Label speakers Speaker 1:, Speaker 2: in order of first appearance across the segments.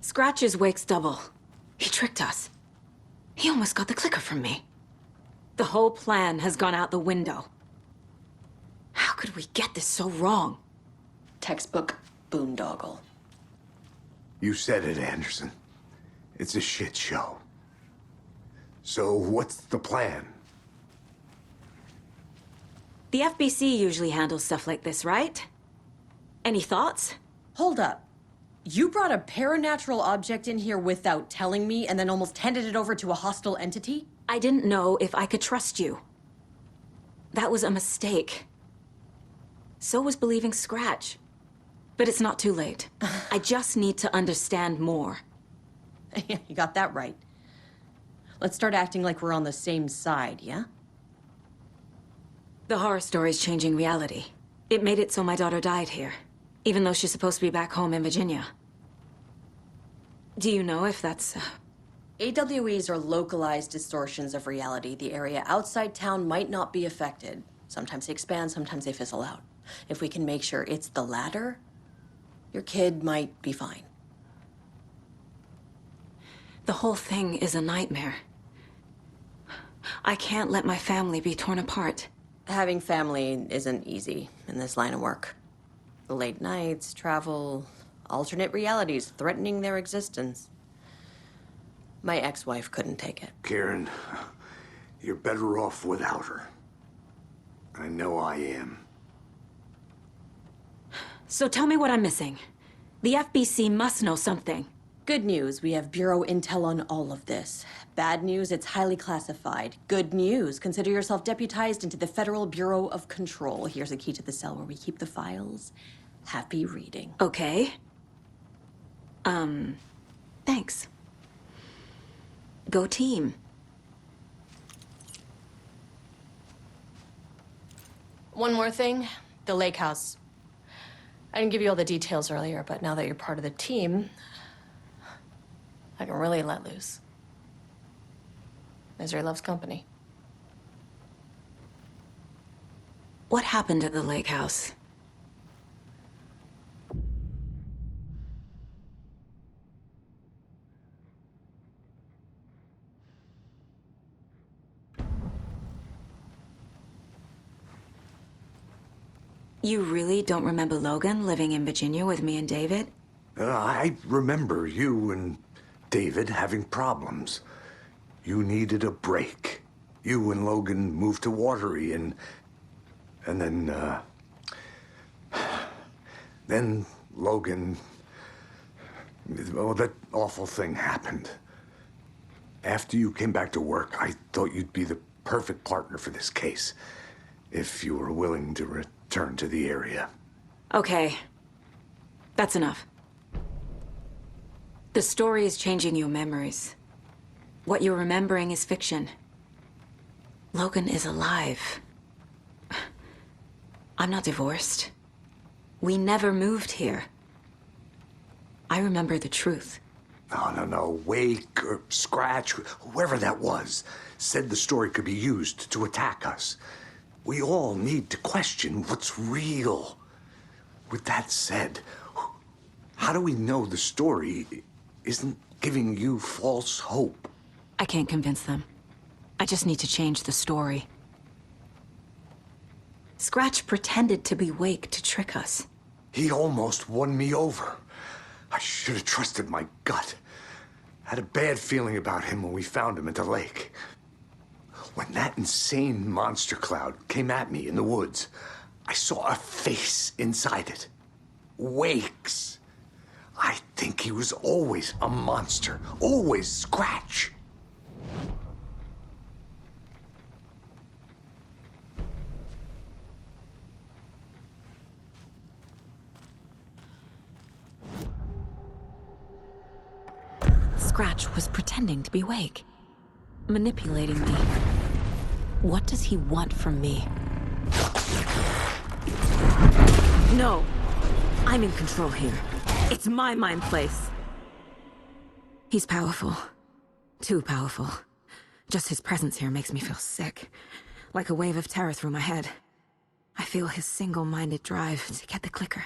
Speaker 1: Scratch's wake's double. He tricked us. He almost got the clicker from me. The whole plan has gone out the window. How could we get this so wrong?
Speaker 2: Textbook boondoggle.
Speaker 3: You said it, Anderson. It's a shit show. So what's the plan?
Speaker 1: The FBC usually handles stuff like this, right? Any thoughts?
Speaker 2: Hold up. You brought a paranatural object in here without telling me and then almost handed it over to a hostile entity?
Speaker 1: I didn't know if I could trust you. That was a mistake. So was believing Scratch. But it's not too late. I just need to understand more.
Speaker 2: Yeah, you got that right. Let's start acting like we're on the same side, yeah?
Speaker 1: The horror story's changing reality. It made it so my daughter died here, even though she's supposed to be back home in Virginia. Do you know if that's...
Speaker 2: AWEs are localized distortions of reality. The area outside town might not be affected. Sometimes they expand, sometimes they fizzle out. If we can make sure it's the latter, your kid might be fine.
Speaker 1: The whole thing is a nightmare. I can't let my family be torn apart.
Speaker 2: Having family isn't easy in this line of work. The late nights, travel, alternate realities threatening their existence. My ex-wife couldn't take it.
Speaker 3: Karen, you're better off without her. I know I am.
Speaker 1: So tell me what I'm missing. The FBC must know something.
Speaker 2: Good news, we have Bureau intel on all of this. Bad news, it's highly classified. Good news, consider yourself deputized into the Federal Bureau of Control. Here's a key to the cell where we keep the files. Happy reading.
Speaker 1: Okay. Thanks. Go team.
Speaker 2: One more thing, the lake house. I didn't give you all the details earlier, but now that you're part of the team, I can really let loose. Misery loves company.
Speaker 1: What happened at the lake house? You really don't remember Logan living in Virginia with me and David?
Speaker 3: I remember you and David having problems. You needed a break. You and Logan moved to Watery and then Logan, well, that awful thing happened. After you came back to work, I thought you'd be the perfect partner for this case, if you were willing to return to the area.
Speaker 1: Okay. That's enough. The story is changing your memories. What you're remembering is fiction. Logan is alive. I'm not divorced. We never moved here. I remember the truth.
Speaker 3: No. Wake or Scratch, whoever that was, said the story could be used to attack us. We all need to question what's real. With that said, how do we know the story isn't giving you false hope?
Speaker 1: I can't convince them. I just need to change the story. Scratch pretended to be Wake to trick us.
Speaker 3: He almost won me over. I should have trusted my gut. Had a bad feeling about him when we found him at the lake. When that insane monster cloud came at me in the woods, I saw a face inside it. Wake's. I think he was always a monster, always Scratch.
Speaker 1: Scratch was pretending to be Wake, manipulating me. What does he want from me? No, I'm in control here. It's my mind place. He's powerful. Too powerful. Just his presence here makes me feel sick. Like a wave of terror through my head. I feel his single-minded drive to get the clicker.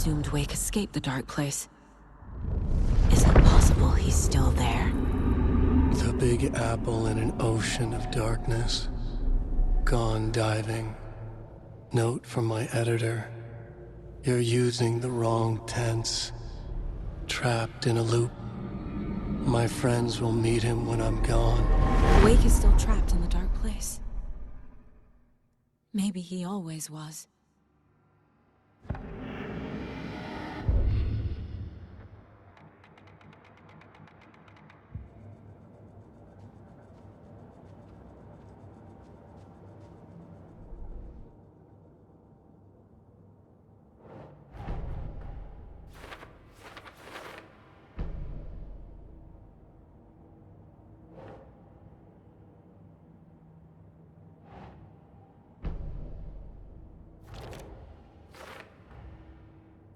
Speaker 1: assumed Wake escaped the dark place. Is it possible he's still there?
Speaker 4: The Big Apple in an ocean of darkness. Gone diving. Note from my editor. You're using the wrong tense. Trapped in a loop. My friends will meet him when I'm gone.
Speaker 1: Wake is still trapped in the dark place. Maybe he always was.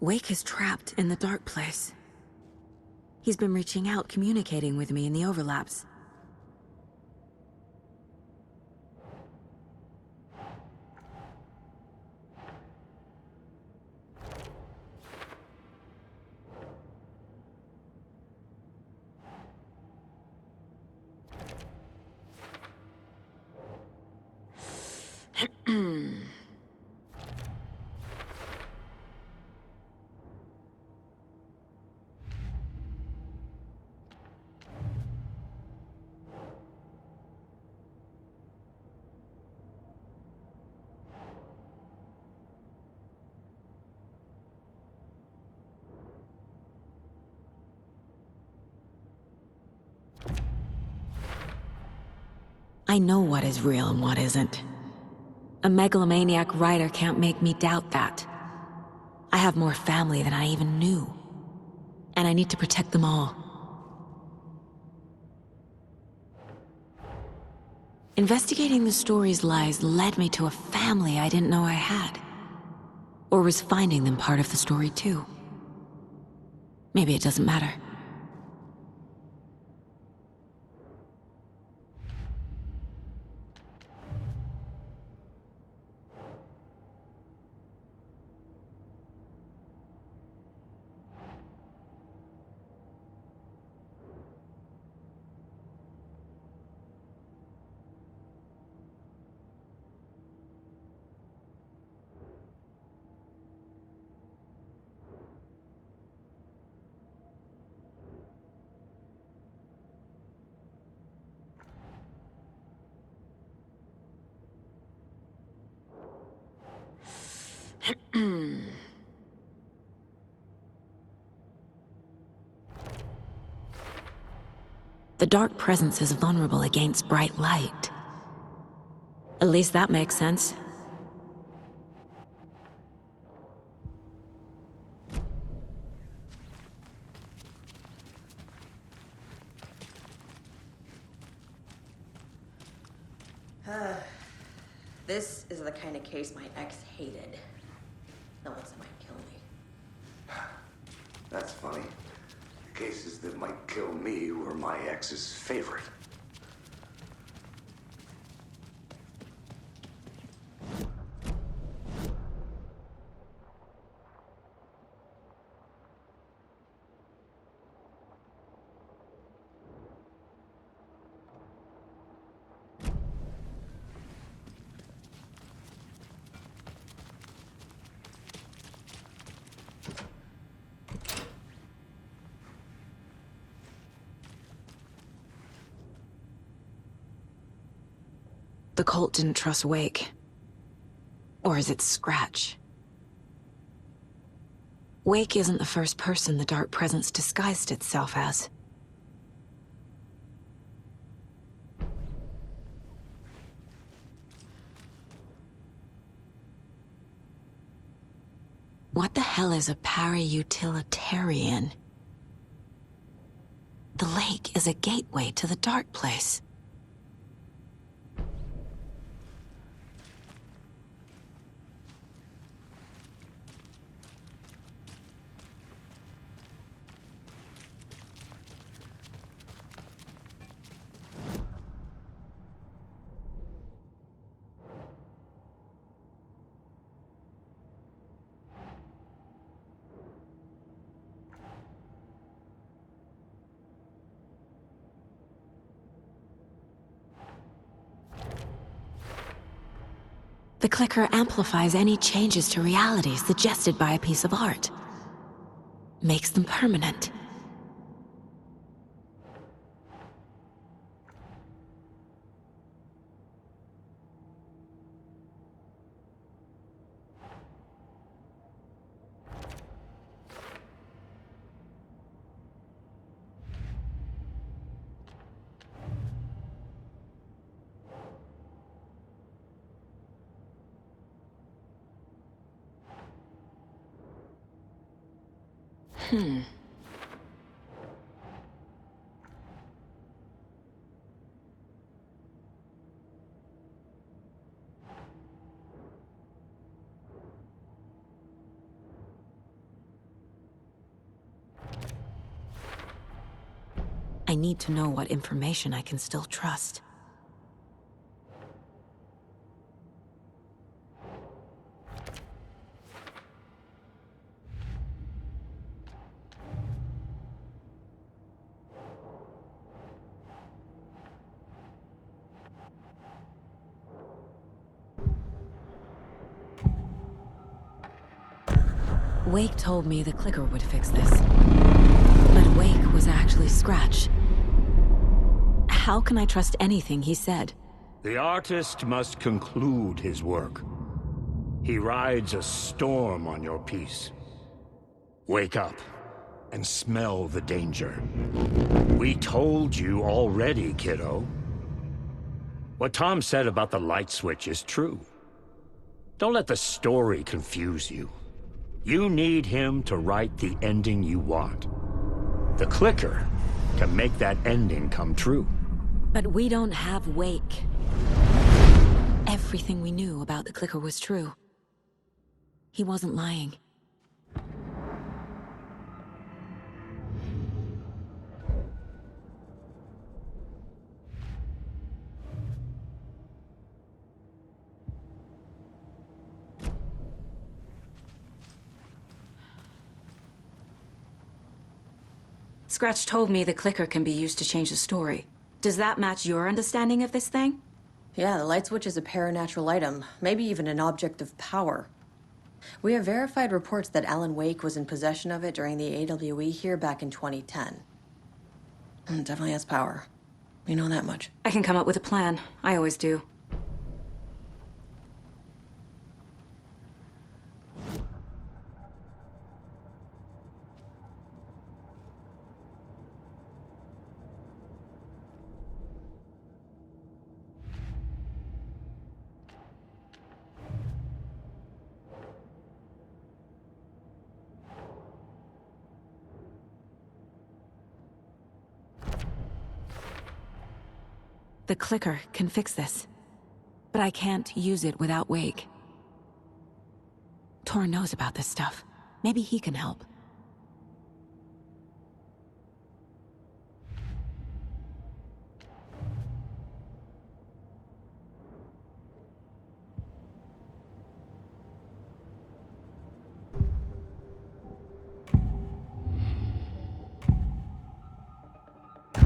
Speaker 1: Wake is trapped in the dark place. He's been reaching out, communicating with me in the overlaps. I know what is real and what isn't. A megalomaniac writer can't make me doubt that. I have more family than I even knew. And I need to protect them all. Investigating the story's lies led me to a family I didn't know I had. Or was finding them part of the story too. Maybe it doesn't matter. The dark presence is vulnerable against bright light. At least that makes sense.
Speaker 2: This is the kind of case my ex hated. The ones that might kill me.
Speaker 3: That's funny. The cases that might kill me were my ex's favorite.
Speaker 1: The cult didn't trust Wake. Or is it Scratch? Wake isn't the first person the dark presence disguised itself as. What the hell is a para-utilitarian? The lake is a gateway to the dark place. The clicker amplifies any changes to reality suggested by a piece of art. Makes them permanent. I need to know what information I can still trust. Wake told me the clicker would fix this. But Wake was actually Scratch. How can I trust anything he said?
Speaker 5: The artist must conclude his work. He rides a storm on your piece. Wake up and smell the danger. We told you already, kiddo. What Tom said about the light switch is true. Don't let the story confuse you. You need him to write the ending you want. The clicker can make that ending come true.
Speaker 1: But we don't have Wake. Everything we knew about the clicker was true. He wasn't lying. Scratch told me the clicker can be used to change the story. Does that match your understanding of this thing?
Speaker 2: Yeah, the light switch is a paranatural item, maybe even an object of power. We have verified reports that Alan Wake was in possession of it during the AWE here back in 2010. It definitely has power. We know that much.
Speaker 1: I can come up with a plan. I always do. The clicker can fix this. But I can't use it without Wake. Tor knows about this stuff. Maybe he can help.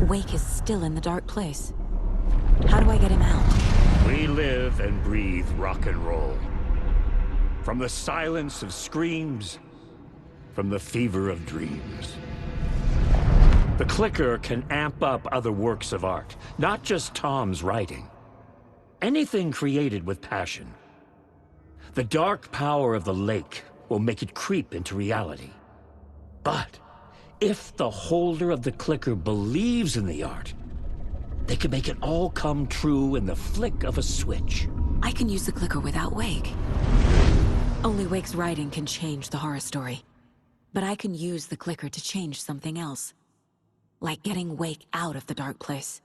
Speaker 1: Wake is still in the dark place. How do I get him out?
Speaker 5: We live and breathe rock and roll. From the silence of screams, from the fever of dreams. The clicker can amp up other works of art, not just Tom's writing. Anything created with passion. The dark power of the lake will make it creep into reality. But if the holder of the clicker believes in the art, they can make it all come true in the flick of a switch.
Speaker 1: I can use the clicker without Wake. Only Wake's writing can change the horror story. But I can use the clicker to change something else. Like getting Wake out of the dark place.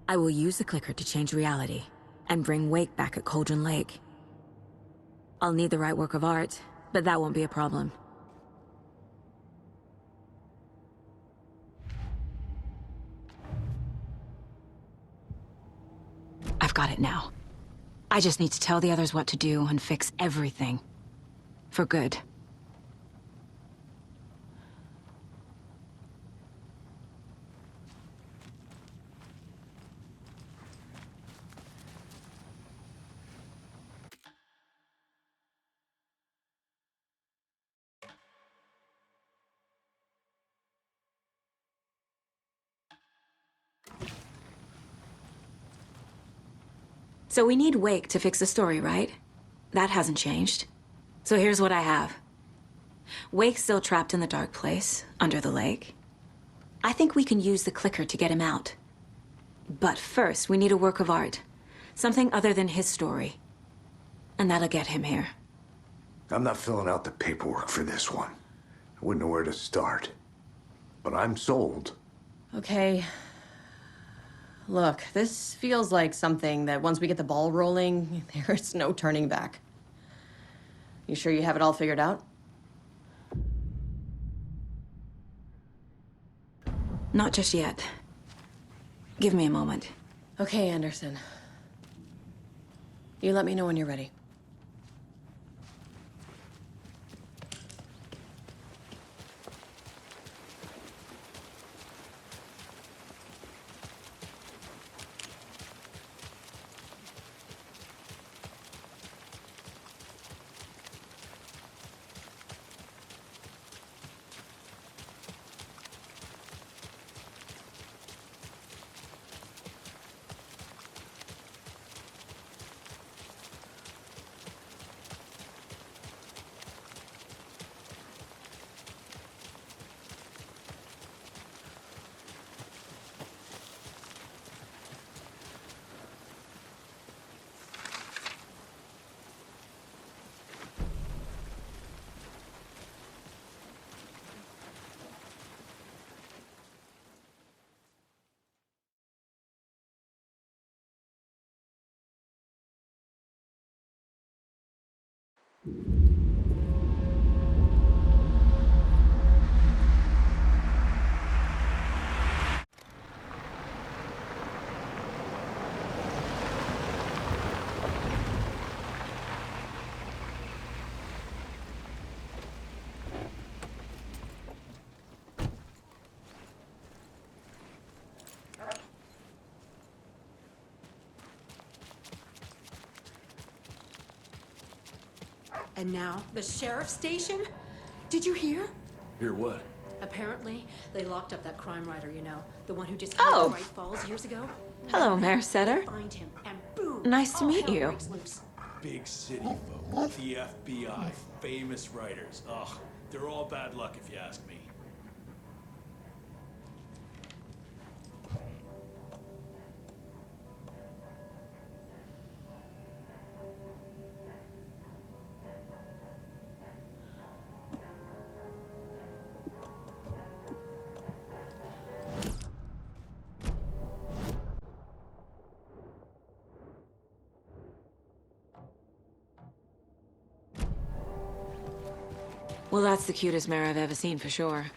Speaker 1: I will use the clicker to change reality, and bring Wake back at Cauldron Lake. I'll need the right work of art, but that won't be a problem. got it now. I just need to tell the others what to do and fix everything. For good. So we need Wake to fix the story, right? That hasn't changed. So here's what I have. Wake's still trapped in the dark place, under the lake. I think we can use the clicker to get him out. But first, we need a work of art. Something other than his story. And that'll get him here.
Speaker 3: I'm not filling out the paperwork for this one. I wouldn't know where to start. But I'm sold.
Speaker 2: Okay. Look, this feels like something that once we get the ball rolling, there's no turning back. You sure you have it all figured out?
Speaker 1: Not just yet. Give me a moment.
Speaker 2: Okay, Anderson. You let me know when you're ready.
Speaker 6: And now, the sheriff's station? Did you hear?
Speaker 7: Hear what?
Speaker 6: Apparently, they locked up that crime writer, you know, the one who just
Speaker 1: Oh.
Speaker 6: Bright Falls years ago.
Speaker 1: Hello, Mayor Setter.
Speaker 6: Find him, and boom!
Speaker 1: Nice to
Speaker 6: all
Speaker 1: meet
Speaker 6: hell
Speaker 1: you.
Speaker 6: breaks loose.
Speaker 7: Big city folk, the FBI, famous writers. Ugh, they're all bad luck if you ask me.
Speaker 1: Well, that's the cutest mayor I've ever seen for sure.